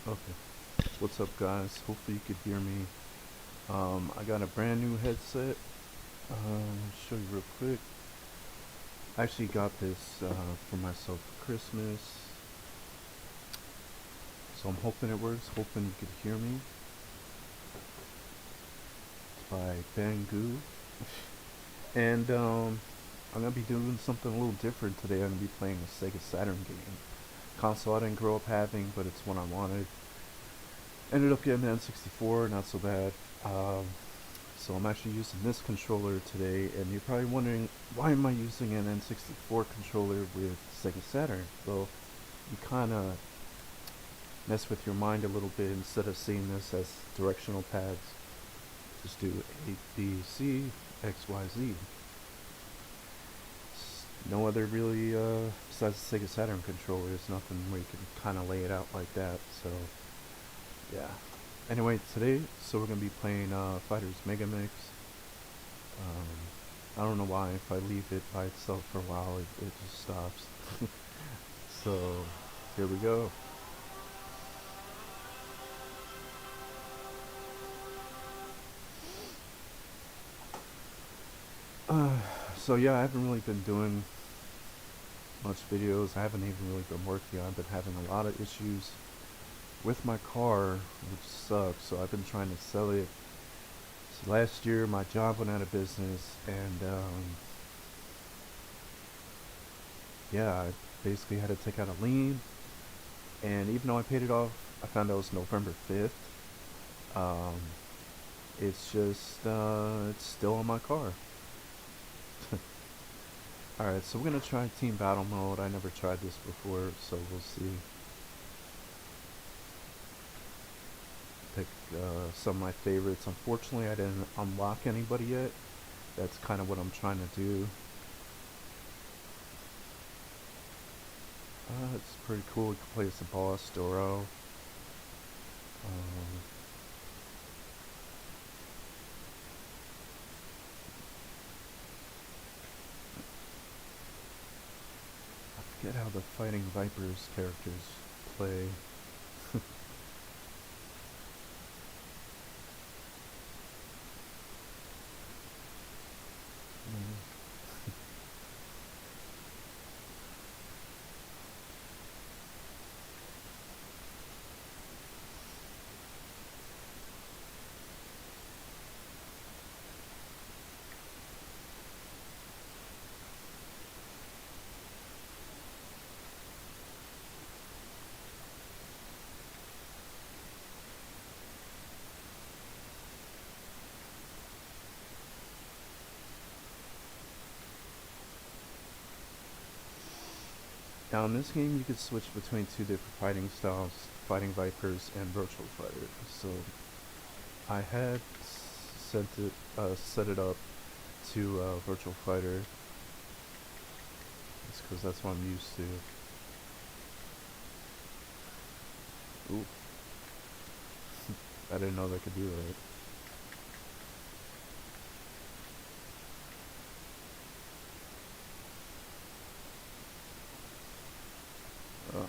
Okay. What's up, guys? Hopefully you could hear me. I got a brand new headset. Show you real quick. I actually got this for myself for Christmas, so I'm hoping it works. Hoping you could hear me. It's by BENGOO, and I'm gonna be doing something a little different today. I'm gonna be playing a Sega Saturn game. Console I didn't grow up having, but it's one I wanted. Ended up getting the N64, not so bad. Um, So I'm actually using this controller today, and you're probably wondering, why am I using an N64 controller with Sega Saturn? Well, you kind of mess with your mind a little bit. Instead of seeing this as directional pads, just do A, B, C, X, Y, Z. No other really, besides the Sega Saturn controller, there's nothing where you can kind of lay it out like that, so yeah. Anyway, today, so we're going to be playing Fighters Mega Mix. I don't know why. If I leave it by itself for a while, it just stops. So here we go. Uh, so yeah, I haven't really been doing much videos. I haven't even really been working. I've been having a lot of issues with my car, which sucks. So I've been trying to sell it. So last year, my job went out of business, and yeah, I basically had to take out a lien. And even though I paid it off, I found out it was November 5th. Um, it's just, it's still on my car. Alright, so we're gonna try team battle mode. I never tried this before, so we'll see. Pick some of my favorites. Unfortunately, I didn't unlock anybody yet. That's kind of what I'm trying to do. It's pretty cool. We can play as the boss, Doro. Um, I forget how the Fighting Vipers characters play. Now in this game, you can switch between two different fighting styles: Fighting Vipers and Virtual Fighter. So I had set it up to Virtual Fighter. It's because that's what I'm used to. Ooh, I didn't know they could do that. Oh,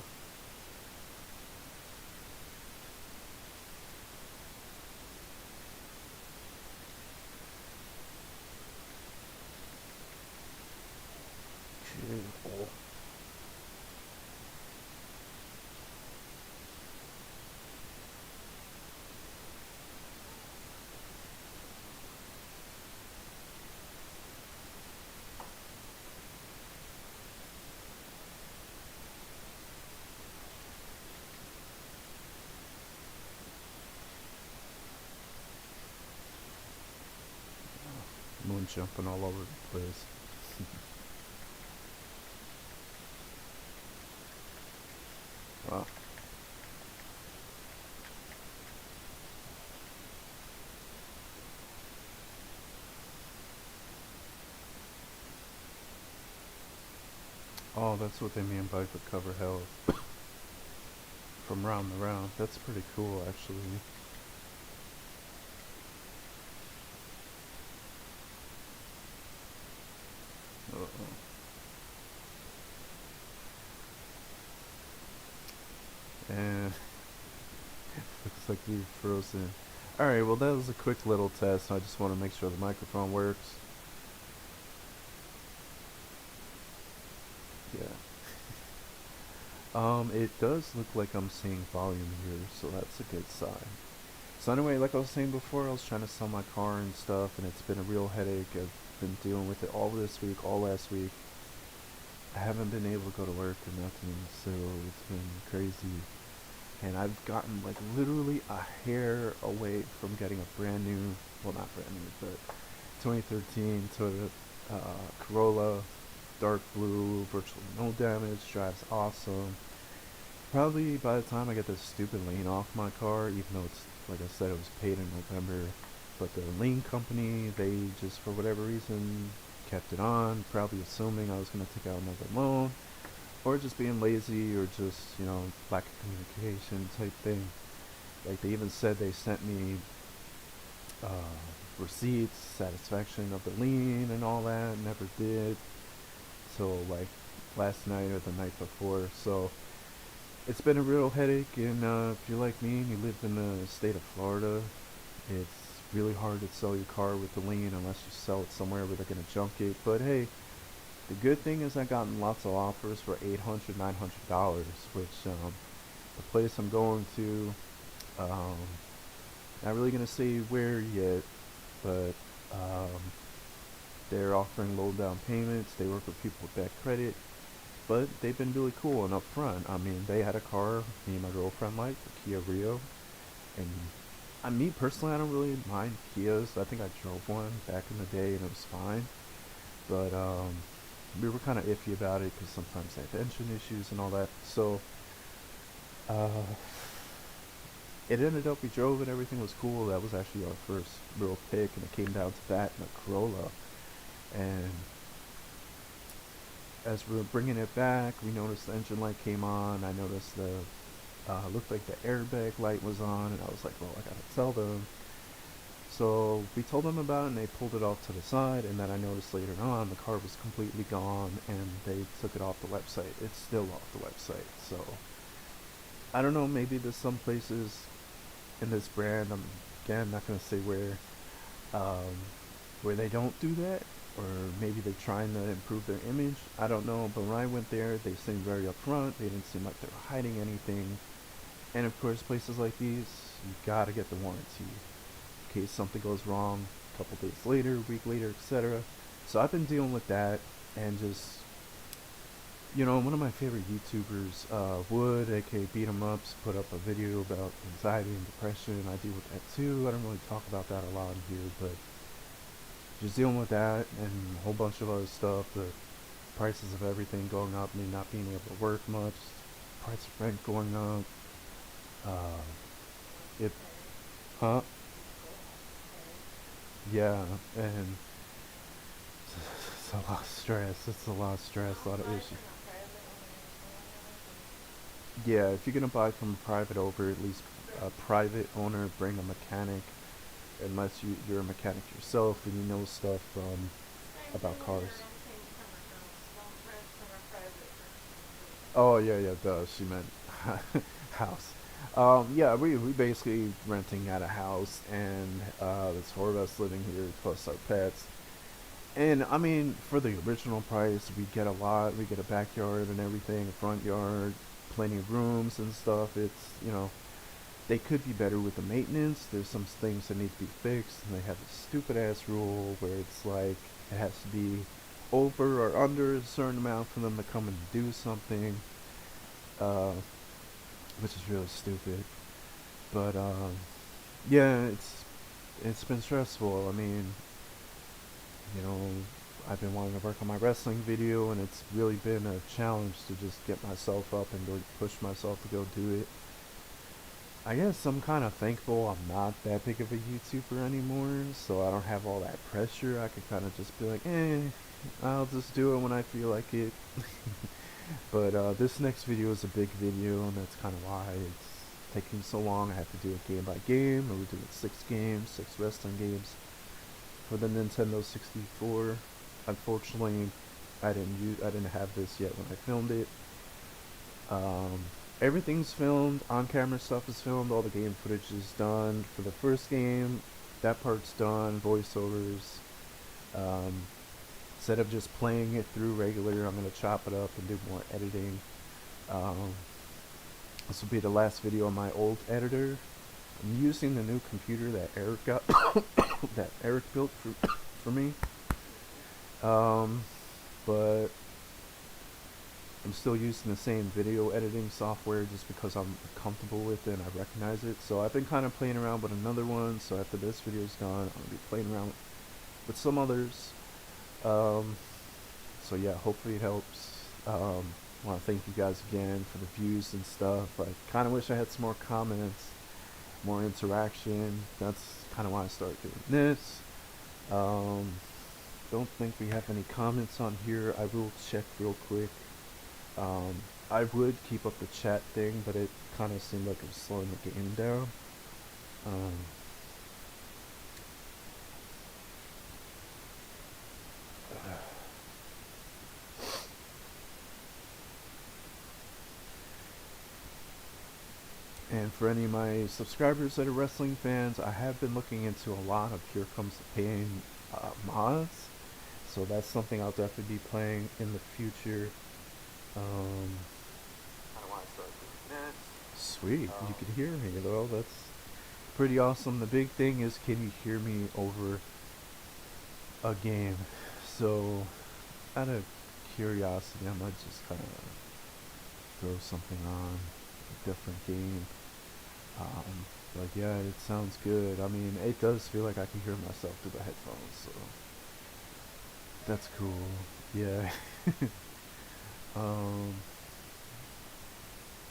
cool. Moon jumping all over the place. Wow. Oh, that's what they mean by recover health from round to round. That's pretty cool, actually. Uh-oh. And Looks like we've frozen. Alright, well that was a quick little test. I just want to make sure the microphone works. Yeah. It does look like I'm seeing volume here, so that's a good sign. So anyway, like I was saying before, I was trying to sell my car and stuff, and it's been a real headache. I've been dealing with it all this week, all last week. I haven't been able to go to work or nothing, so it's been crazy. And I've gotten like literally a hair away from getting a brand new, well not brand new, but 2013 Toyota Corolla, dark blue, virtually no damage, drives awesome. Probably by the time I get this stupid lien off my car, even though it's like I said, it was paid in November, but the lien company, they just for whatever reason kept it on, probably assuming I was gonna take out another loan, or just being lazy, or just lack of communication type thing. Like they even said they sent me uh, receipts, satisfaction of the lien, and all that. Never did. So like last night or the night before. So it's been a real headache. And if you're like me and you live in the state of Florida, it's really hard to sell your car with the lien unless you sell it somewhere where they're gonna junk it. But hey, the good thing is I gotten lots of offers for $800, $900, which the place I'm going to, um, not really gonna say where yet, but they're offering low down payments. They work with people with bad credit, but they've been really cool and upfront. I mean, they had a car me and my girlfriend liked, the Kia Rio, and me personally, I don't really mind Kias. I think I drove one back in the day and it was fine, but we were kind of iffy about it because sometimes they have engine issues and all that. So uh, it ended up we drove and everything was cool. That was actually our first real pick, and it came down to that and a Corolla. And as we were bringing it back, we noticed the engine light came on. I noticed the looked like the airbag light was on, and I was like, well, I gotta tell them. So we told them about it, and they pulled it off to the side. And then I noticed later on the car was completely gone, and they took it off the website. It's still off the website. So I don't know. Maybe there's some places in this brand. I'm again not gonna say um, where they don't do that, or maybe they're trying to improve their image. I don't know. But when I went there, they seemed very upfront. They didn't seem like they were hiding anything. And of course, places like these, you gotta get the warranty in case something goes wrong a couple days later, a week later, etc. So I've been dealing with that, and just one of my favorite YouTubers, Wood, aka Beat 'em Ups, put up a video about anxiety and depression. I deal with that too. I don't really talk about that a lot in here, but just dealing with that and a whole bunch of other stuff. The prices of everything going up, me not being able to work much, price of rent going up. Uh, it, huh? Yeah, and it's a lot of stress. It's a lot of stress, a lot of issues. Yeah, if you're gonna buy from a private over, at least a private owner, bring a mechanic, unless you're a mechanic yourself and you know stuff about cars. Oh yeah, yeah, duh. She meant house. Yeah, we basically renting out a house, and there's four of us living here plus our pets. And I mean, for the original price, we get a lot. We get a backyard and everything, a front yard, plenty of rooms and stuff. It's they could be better with the maintenance. There's some things that need to be fixed, and they have a stupid ass rule where it's like it has to be over or under a certain amount for them to come and do something, uh, which is really stupid. But yeah, it's been stressful. I mean, you know, I've been wanting to work on my wrestling video, and it's really been a challenge to just get myself up and go push myself to go do it. I guess I'm kind of thankful I'm not that big of a YouTuber anymore, so I don't have all that pressure. I can kind of just be like, I'll just do it when I feel like it. But this next video is a big video, and that's kind of why it's taking so long. I have to do it game by game, and we're doing 6 games, 6 wrestling games for the Nintendo 64. Unfortunately, I didn't have this yet when I filmed it. Um, everything's filmed. On-camera stuff is filmed. All the game footage is done for the first game. That part's done. Voiceovers. Um, Instead of just playing it through regular, I'm gonna chop it up and do more editing. Um, this will be the last video on my old editor. I'm using the new computer that Eric got, that Eric built for me. But I'm still using the same video editing software just because I'm comfortable with it and I recognize it. So I've been kind of playing around with another one. So after this video is done, I'm gonna be playing around with some others. So yeah, hopefully it helps. I want to thank you guys again for the views and stuff. I kind of wish I had some more comments, more interaction. That's kind of why I started doing this. Don't think we have any comments on here. I will check real quick. I would keep up the chat thing, but it kind of seemed like it was slowing the game down. And for any of my subscribers that are wrestling fans, I have been looking into a lot of Here Comes the Pain mods. So that's something I'll definitely be playing in the future. I don't want to start doing this. Sweet, you can hear me though. That's pretty awesome. The big thing is, can you hear me over a game? So, out of curiosity, I might just kind of throw something on, a different game. But yeah, it sounds good. I mean, it does feel like I can hear myself through the headphones, so that's cool. Yeah. What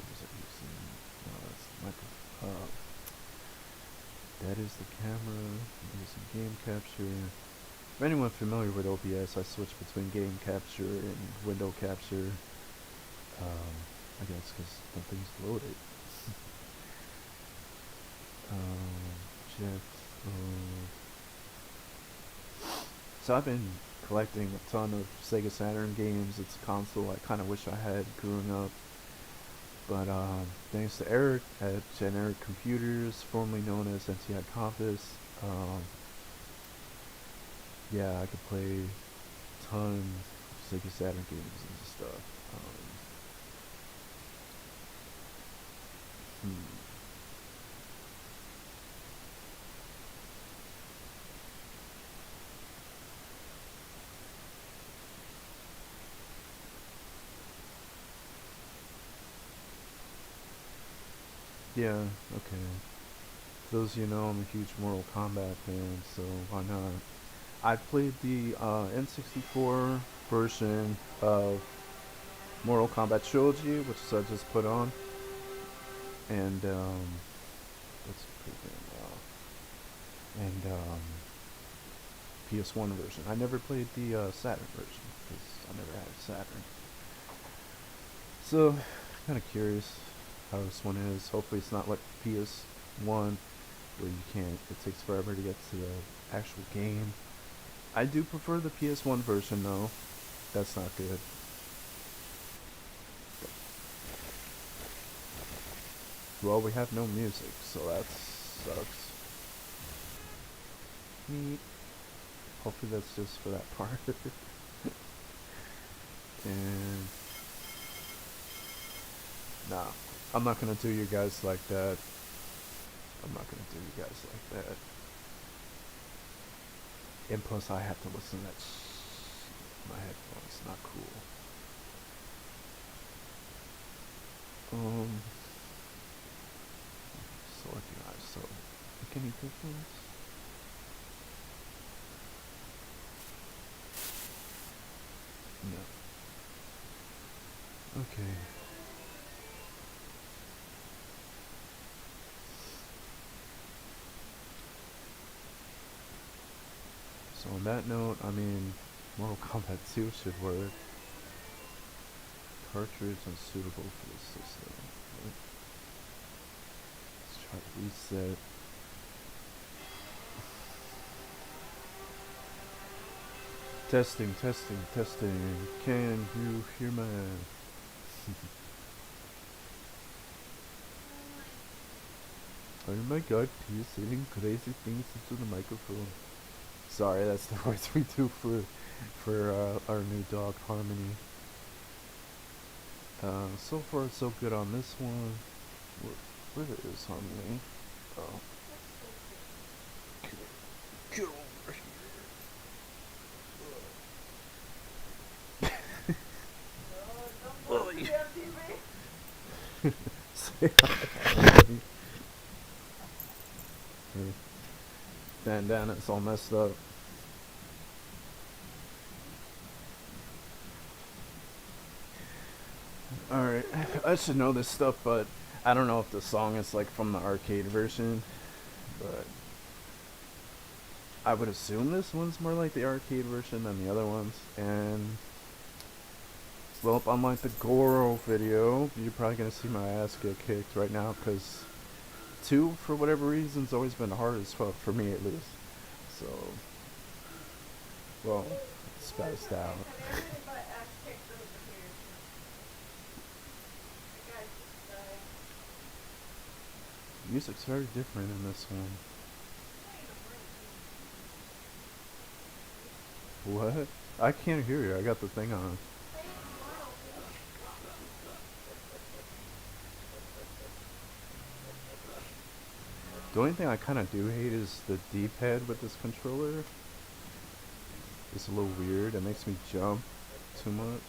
was I using? No, that's the microphone. That is the camera. I'm using game capture. For anyone familiar with OBS, I switch between game capture and window capture. I guess because nothing's loaded. Jet. So I've been collecting a ton of Sega Saturn games. It's a console I kind of wish I had growing up. But thanks to Eric at Generic Computers, formerly known as NTI Compass, yeah, I could play a ton of Sega Saturn games and stuff. Yeah, okay. For those of you know, I'm a huge Mortal Kombat fan, so why not? I played the N64 version of Mortal Kombat Trilogy, which I just put on, and that's pretty damn well. And PS1 version. I never played the Saturn version because I never had a Saturn. So, kind of curious how this one is. Hopefully, it's not like PS1 where you can't. It takes forever to get to the actual game. I do prefer the PS1 version though. That's not good. Well, we have no music, so that sucks. Neat. Hopefully that's just for that part. And nah, I'm not gonna do you guys like that. I'm not gonna do you guys like that. And plus, I have to listen to that my headphones. Not cool. Selecting eyes. So, make any difference? No. Okay. So on that note, I mean, Mortal Kombat 2 should work. Cartridge unsuitable for the system. Let's try to reset. Testing, testing, testing. Can you hear me? Oh my god, he's saying crazy things into the microphone. Sorry, that's the voice we do for our new dog Harmony. So far so good on this one. Where is Harmony? Oh, get over here. Say hi. Bandana's all messed up. Alright, I should know this stuff, but I don't know if the song is like from the arcade version, but I would assume this one's more like the arcade version than the other ones. And well, unlike the Goro video, you're probably gonna see my ass get kicked right now because 2, for whatever reason, has always been hard as fuck for me at least. So, well, spaced out. Music's very different in this one. What? I can't hear you. I got the thing on. The only thing I kind of do hate is the D-pad with this controller. It's a little weird. It makes me jump too much.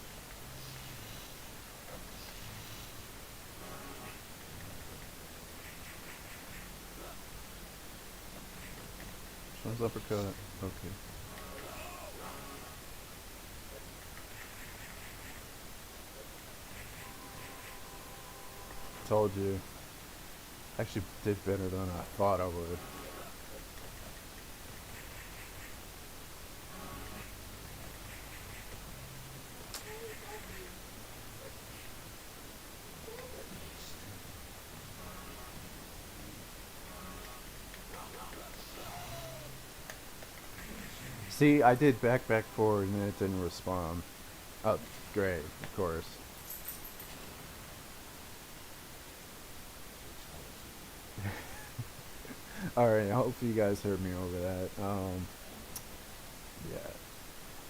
Sean's uppercut. Okay. Told you. Actually did better than I thought I would. See, I did back forward and it didn't respond. Oh, great, of course. Alright, hopefully you guys heard me over that. Yeah.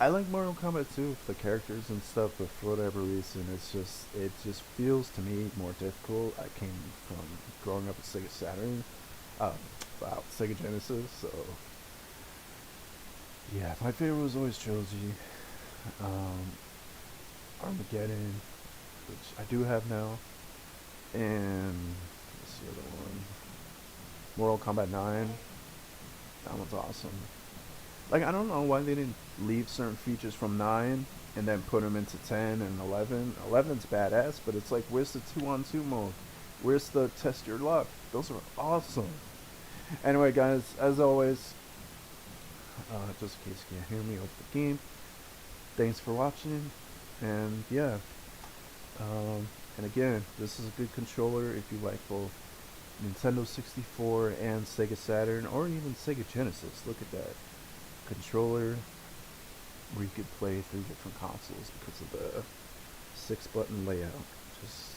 I like Mortal Kombat 2 with the characters and stuff, but for whatever reason, it just feels to me more difficult. I came from growing up with Sega Saturn, wow, Sega Genesis, so yeah, my favorite was always Trilogy, um, Armageddon, which I do have now, and what's the other one? Mortal Kombat 9. That one's awesome. Like, I don't know why they didn't leave certain features from 9 and then put them into 10 and 11. 11's badass, but it's like, where's the 2-on-2 mode? Where's the test your luck? Those are awesome. Anyway, guys, as always, just in case you can't hear me over the game, thanks for watching, and yeah. And again, this is a good controller if you like both Nintendo 64 and Sega Saturn, or even Sega Genesis. Look at that controller where you could play 3 different consoles because of the 6-button layout. Just,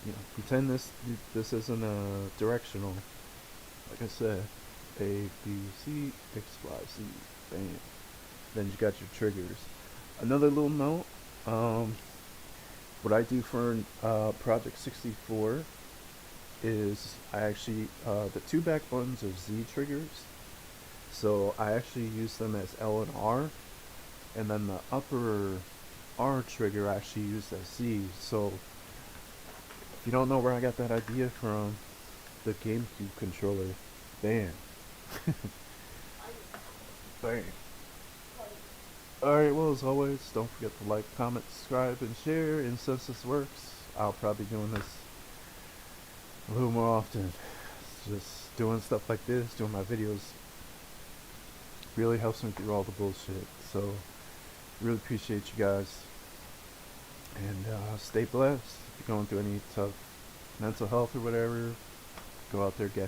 you know, pretend this isn't a directional. Like I said, A, B, C, X, Y, Z, bam. Then you got your triggers. Another little note, what I do for Project 64 is I actually, the 2 back buttons are Z triggers, so I actually use them as L and R, and then the upper R trigger I actually use as Z. So if you don't know where I got that idea from, the GameCube controller, bam. Bam. Alright, well, as always, don't forget to like, comment, subscribe, and share, and since this works, I'll probably be doing this a little more often. Just doing stuff like this, doing my videos, really helps me through all the bullshit. So, really appreciate you guys, and stay blessed. If you're going through any tough mental health or whatever, go out there, get help.